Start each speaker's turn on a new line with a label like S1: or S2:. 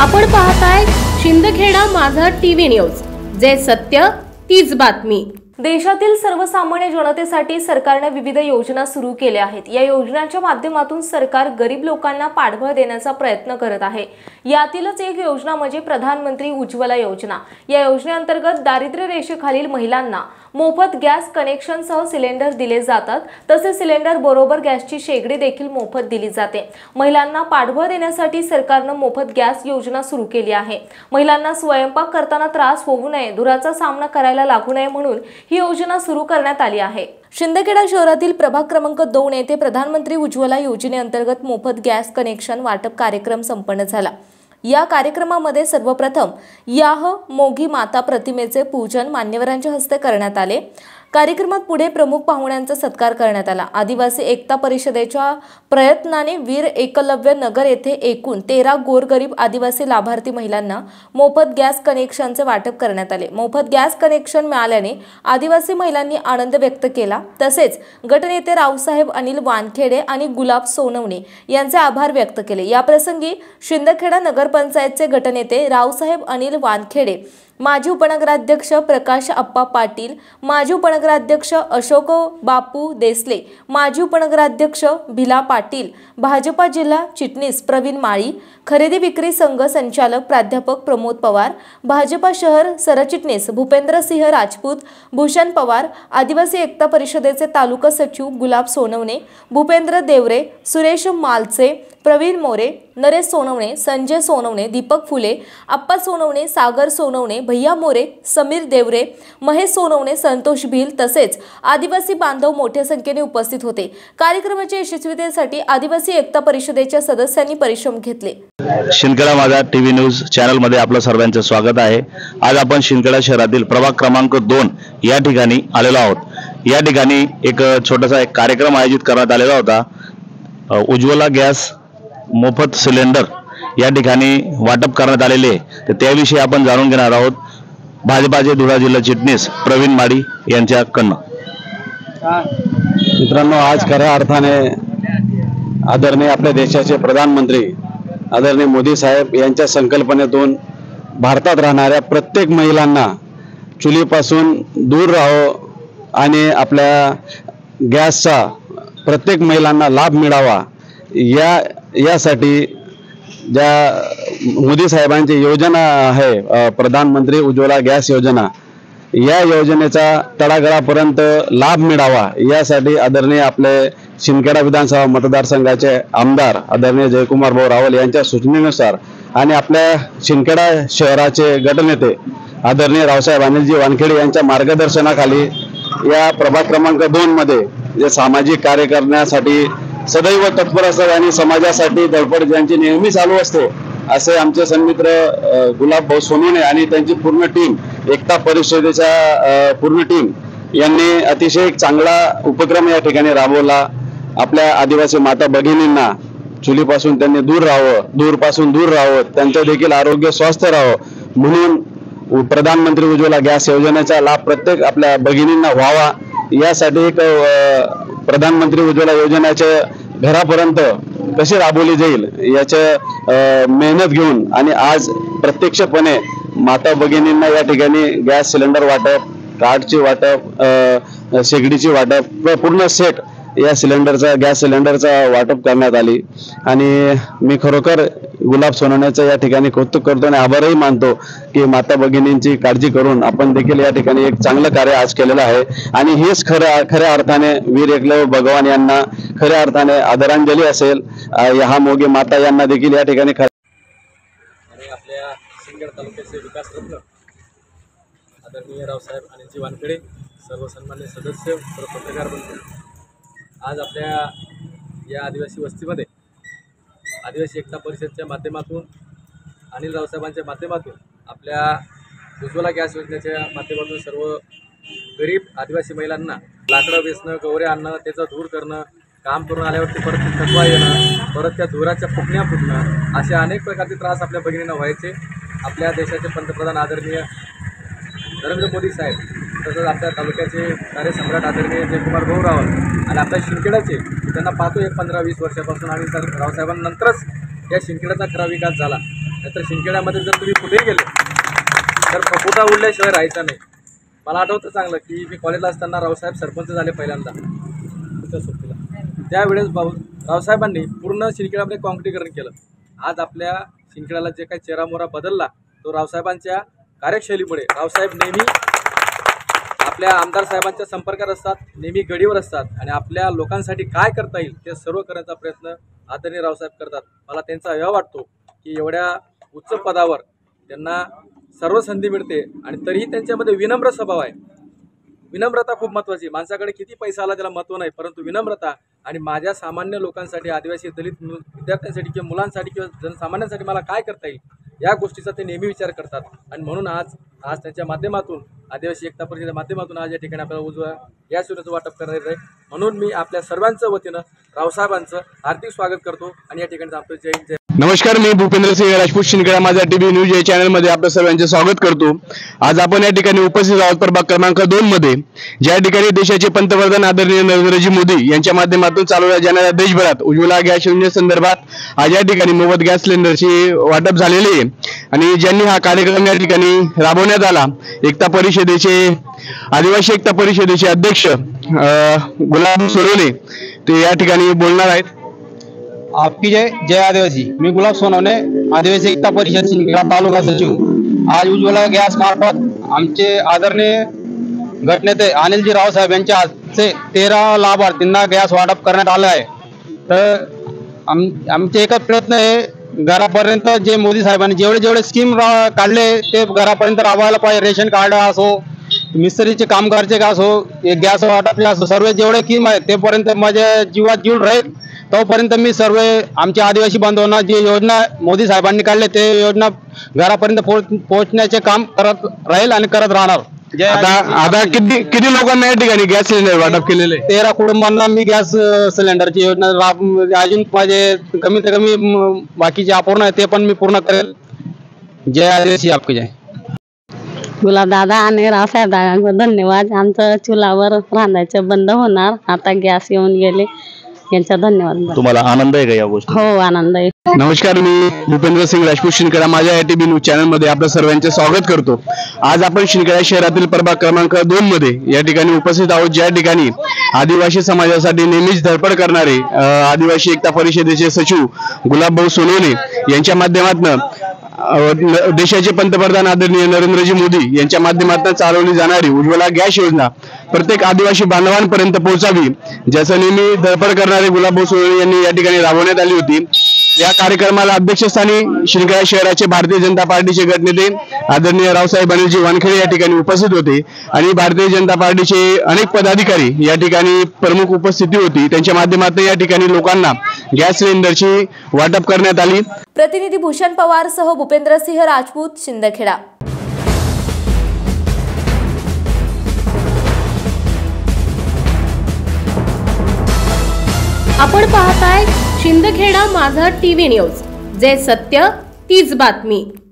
S1: आपण पाहताय शिंदखेडा माझा टीव्ही न्यूज, जे सत्य तीच बातमी।
S2: देशातील सर्वसामान्य जनतेसाठी सरकारने विविध योजना सुरू केल्या आहेत। या योजनांच्या माध्यमातून सरकार गरीब लोकांना पाठबळ देण्याचा प्रयत्न करत आहे। यातीलच एक योजना म्हणजे प्रधानमंत्री उज्ज्वला योजना। या योजनेअंतर्गत दारिद्र्य रेषेखालील महिलांना मोफत गॅस कनेक्शन सह सिलेंडर दिले जातात। तसेच सिलेंडर बरोबर गॅसची शेगडी देखील मोफत दिली जाते। महिलांना पाठबळ देण्यासाठी सरकारने मोफत गॅस योजना सुरू केली आहे। महिलांना स्वयंपाक करताना त्रास होऊ नये, धुराचा सामना करायला लागू नये म्हणून ही योजना सुरू करण्यात आली आहे। शिंदखेडा शहरातील प्रभाग क्रमांक 2 येथे प्रधानमंत्री उज्ज्वला योजनेअंतर्गत मोफत गॅस कनेक्शन वाटप कार्यक्रम संपन्न झाला। या कार्यक्रमामध्ये सर्वप्रथम याह मोगी माता प्रतिमेचे पूजन मान्यवरांच्या हस्ते करण्यात आले। कार्यक्रमात पुढे प्रमुख पाहुण्यांचा सत्कार करण्यात आला। आदिवासी एकता परिषदेच्या प्रयत्नाने वीर एकलव्य नगर येथे एकूण 13 गोरगरीब आदिवासी लाभार्थी महिलांना मोफत गॅस कनेक्शनचे वाटप करण्यात आले। मोफत गॅस कनेक्शन मिळाल्याने आदिवासी महिलांनी आनंद व्यक्त केला। तसेच गटनेते रावसाहेब अनिल वानखेडे आणि गुलाब सोनवणे यांचे आभार व्यक्त केले। या प्रसंगी शिंदखेडा नगरपंचायतचे गटनेते रावसाहेब अनिल वानखेडे, माजी उपनगराध्यक्ष प्रकाश अप्पा पाटील, माजी उपनगराध्यक्ष अशोक बापू देसले, माजी उपनगराध्यक्ष भिला पाटील, भाजपा जिल्हा चिटणीस प्रवीण माळी, खरेदी विक्री संघ संचालक प्राध्यापक प्रमोद पवार, भाजपा शहर सरचिटणीस भूपेंद्र सिंह राजपूत, भूषण पवार, आदिवासी एकता परिषदेचे तालुका सचिव गुलाब सोनवणे, भूपेंद्र देवरे, सुरेश मालचे, प्रवीण मोरे, नरेश सोनवणे, संजय सोनवणे, दीपक फुले, अप्पा सोनवणे, सागर सोनवणे, भैया मोरे, समीर देवरे, महेश सोनवणे, संतोष भिल तसेच आदिवासी बांधव मोठ्या संख्येने उपस्थित होते। कार्यक्रमाच्या यशस्वीतेसाठी आदिवासी एकता परिषदेच्या सदस्यांनी परिश्रम घेतले।
S3: शिंदखेडा माझा टीव्ही न्यूज चॅनल मध्ये आपलं सर्वांचं स्वागत आहे। आज आपण शिंदखेडा शहरातील प्रभाग क्रमांक 2 या ठिकाणी आलेलो आहोत। या ठिकाणी एक छोटासा कार्यक्रम आयोजित करण्यात आलेला होता। उज्ज्वला गॅस मोफत सिलेंडर या ठिकाणी वाटप करण्यात आलेले, तर त्याविषयी आपण जाणून घेणार आहोत भाजपाचे धुळा जिल्हा चिटणीस प्रवीण माळी यांच्याकडनं।
S4: मित्रांनो, आज खऱ्या अर्थाने आदरणीय आपल्या देशाचे प्रधानमंत्री आदरणीय मोदी साहेब यांच्या संकल्पनेतून भारतात राहणाऱ्या प्रत्येक महिलांना चुलीपासून दूर राहावं आणि आपल्या गॅसचा प्रत्येक महिलांना लाभ मिळावा यासाठी ज्या मोदी साहेबांची योजना आहे प्रधानमंत्री उज्ज्वला गॅस योजना, या योजनेचा तळागाळापर्यंत लाभ मिळावा यासाठी आदरणीय आपले शिंदखेडा विधानसभा मतदारसंघाचे आमदार आदरणीय जयकुमार भाऊ रावल यांच्या सूचनेनुसार आणि आपल्या शिंदखेडा शहराचे गटनेते आदरणीय रावसाहेब अनिलजी वानखेडे यांच्या मार्गदर्शनाखाली या प्रभाग क्रमांक 2 मध्ये जे सामाजिक कार्य करण्यासाठी सदैव तत्पर असतात आणि समाजासाठी धडपड ज्यांची नेहमी चालू असते, असे आमचे सन्मित्र गुलाब भाऊ सोनवणे आणि त्यांची पूर्ण टीम, एकता परिषदेच्या पूर्ण टीम यांनी अतिशय चांगला उपक्रम या ठिकाणी राबवला। आपल्या आदिवासी माता भगिनींना चुलीपासून त्यांनी दूर राहावं, धूरपासून दूर राहावं, त्यांचं देखील आरोग्य स्वस्थ राहावं म्हणून प्रधानमंत्री उज्ज्वला गॅस योजनेचा लाभ प्रत्येक आपल्या भगिनींना व्हावा यासाठी एक प्रधानमंत्री उज्ज्वला योजनेच्या घरापर्यंत कशी राबवली जाईल याचे मेहनत घेऊन आणि आज प्रत्यक्षपणे माता भगिनींना या ठिकाणी गॅस सिलेंडर वाटप, कार्डची वाटप, शेगडीची वाटप, पूर्ण सेट या गॅस सिलेंडरचा वाटप करण्यात आली। आणि मी खरोखर गुलाब सोनवण्याचं या ठिकाणी कौतुक करतो आणि आभारही मानतो की माता भगिनींची काळजी करून आपण देखील या ठिकाणी एक चांगलं कार्य आज केलेलं आहे। आणि हेच खऱ्या अर्थाने वीर एकलव्य भगवान यांना खऱ्या अर्थाने आदरांजली असेल। या मोगी माता यांना देखील या ठिकाणी
S5: आणि आपल्या शिंदखेडा तालुक्याचे विकास रत्न आदरणीय रावसाहेब अनिलजी वानखेडे, सर्व सन्मान्य सदस्य, पत्रकार बंधू, आज आपल्या या आदिवासी वस्तीमध्ये आदिवासी एकता परिषदेच्या माध्यमातून अनिल रावसाहेबांच्या माध्यमातून आपल्या उज्ज्वला गॅस योजनेच्या माध्यमातून सर्व गरीब आदिवासी महिलांना लाकडं वेचणं, गवरे आणणं, त्याचं धूर करणं, काम करून आल्यावरती परत थकवा येणं, परत त्या धुराच्या फुटण्या फुटणं, असे अनेक प्रकारचे त्रास आपल्या भगिनींना व्हायचे। आपल्या देशाचे पंतप्रधान आदरणीय नरेंद्र मोदी साहेब, तसंच आपल्या तालुक्याचे कार्यसम्राट आदरणीय जयकुमार भाऊ रावल आणि आपल्या शिंदखेडाचे त्यांना पाहतो 15-20 वर्षापासून आणि रावसाहेबांनंतरच या शिंदखेडाचा खरा विकास झाला। नाहीतर शिंदखेड्यामध्ये जर तुम्ही कुठेही गेले तर फपुटा उडल्याशिवाय राहायचं नाही. मला आठवतं चांगलं की मी कॉलेजला असताना रावसाहेब सरपंच झाले पहिल्यांदा तुमच्या सोबतीला. त्यावेळेस रावसाहेबांनी पूर्ण शिंदखेड्यामध्ये काँक्रिटीकरण केलं. आज आपल्या शिंदखेड्याला जे काही चेहरामोहरा बदलला तो रावसाहेबांच्या कार्यशैलीमुळे. रावसाहेब नेहमी आपल्या आमदार साहेबांच्या संपर्कात असतात, नेहमी गडीवर असतात आणि आपल्या लोकांसाठी काय करता येईल ते सर्व करण्याचा प्रयत्न आदरणीय रावसाहेब करतात. मला त्यांचा अभिमान वाटतो की एवढ्या उच्च पदावर त्यांना सर्व संधी मिळते आणि तरीही त्यांच्यामध्ये विनम्र स्वभाव आहे. विनम्रता खूप महत्त्वाची. माणसाकडे किती पैसा आला त्याला महत्त्व नाही, परंतु विनम्रता आणि माझ्या सामान्य लोकांसाठी, आदिवासी दलित विद्यार्थ्यांसाठी किंवा मुलांसाठी किंवा जनसामान्यांसाठी मला काय करता येईल या गोष्टीचा ते नेहमी विचार करतात. आणि म्हणून आज त्यांच्या माध्यमातून आदिवासी एकता परिषदेच्या माध्यमातून आज या ठिकाणी आपल्याला उजवा गॅस योजनेचं वाटप करणार आहे. म्हणून मी आपल्या सर्वांचं वतीनं रावसाहेबांचं हार्दिक स्वागत करतो आणि या ठिकाणी आपलं जय हिंद.
S4: नमस्कार, मी भूपेंद्र सिंह राजपूत, शिंदखेडा माझा टीव्ही न्यूज या चॅनलमध्ये आपल्या सर्वांचे स्वागत करतो. आज आपण या ठिकाणी उपस्थित आहोत प्रभाग क्रमांक 2 मध्ये, ज्या ठिकाणी देशाचे पंतप्रधान आदरणीय नरेंद्रजी मोदी यांच्या माध्यमातून चालवल्या जाणाऱ्या देशभरात उज्ज्वला गॅस योजनेसंदर्भात आज या ठिकाणी मोफत गॅस सिलेंडरची वाटप झालेली आहे. आणि ज्यांनी हा कार्यक्रम या ठिकाणी राबवण्यात आला, आदिवासी एकता परिषदेचे अध्यक्ष गुलाब सोनवणे ते या ठिकाणी बोलणार आहेत.
S6: आपकी जय आदिवासी. मी गुलाब सोनवणे, आदिवासी एकता परिषद शिंदखेडा तालुका सचिव. आज उज्ज्वला गॅस मार्फत आमचे आदरणीय गटनेते अनिलजी रावसाहेब यांच्या हस्ते 13 लाभार्थींना गॅस वाटप करण्यात आलं आहे. तर आमचे एकच प्रयत्न आहे, घरापर्यंत जे मोदी साहेबांनी जेवढे स्कीम काढले ते घरापर्यंत राबवायला पाहिजे. रेशन कार्ड असो, मिस्त्रीचे कामगारचे का असो, गॅस वाटपचे असो, सर्व जेवढे स्कीम आहेत तेपर्यंत माझ्या जीवात जीव राहील. तोपर्यंत मी सर्व आमच्या आदिवासी बांधवांना जे योजना मोदी साहेबांनी काढले ते योजना घरापर्यंत पोहोचण्याचे काम करत राहील आणि करत राहणार.
S4: आता किती लोकांना या ठिकाणी गॅस सिलेंडर वाटप केलेले?
S6: 13 कुटुंबांना मी गॅस सिलेंडरची योजना अजून माझे कमीत कमी बाकीचे अपूर्ण आहे ते पण मी पूर्ण करेल. जय आदिवासी. आपके जय.
S7: गुलाब दादा आणि रावसाहेब दादा धन्यवाद. आमचं चुलावर रांधायचं बंद होणार, आता गॅस येऊन गेले, यांचा धन्यवाद.
S3: तुम्हाला आनंद आहे का या गोष्टी?
S7: हो, आनंद आहे.
S4: नमस्कार, मी भूपेंद्र सिंह राजपूत, शिंदखेडा माझा टीव्ही न्यूज चॅनलमध्ये आपलं सर्वांचे स्वागत करतो. आज आपण शिंदखेडा शहरातील प्रभाग क्रमांक 2 मध्ये या ठिकाणी उपस्थित आहोत, ज्या ठिकाणी आदिवासी समाजासाठी नेहमीच धडपड करणारे आदिवासी एकता परिषदेचे सचिव गुलाबभाऊ सोनवणे यांच्या माध्यमातून देशाचे पंतप्रधान आदरणीय नरेंद्रजी मोदी यांच्या माध्यमातून चालवली जाणारी उज्ज्वला गॅस योजना प्रत्येक आदिवासी बांधवांपर्यंत पोहोचावी, ज्याचं नेहमी धडपड करणारे गुलाबभाऊ सोनवणे यांनी या ठिकाणी राबवण्यात आली होती. या कार्यक्रमाला अध्यक्षस्थानी शिंदखेडा शहराचे भारतीय जनता पार्टीचे गटनेते आदरणीय रावसाहेब अनिलजी वानखेडे या ठिकाणी उपस्थित होते आणि भारतीय जनता पार्टीचे अनेक पदाधिकारी या ठिकाणी प्रमुख उपस्थिती होती. त्यांच्या माध्यमातून या ठिकाणी लोकांना गॅस सिलेंडरची वाटप करण्यात आली.
S2: प्रतिनिधी भूषण पवार सह भूपेंद्र सिंह राजपूत, शिंदखेडा.
S1: आपण पाहताय शिंदखेडा माझा टीव्ही न्यूज, जे सत्य तीच बातमी.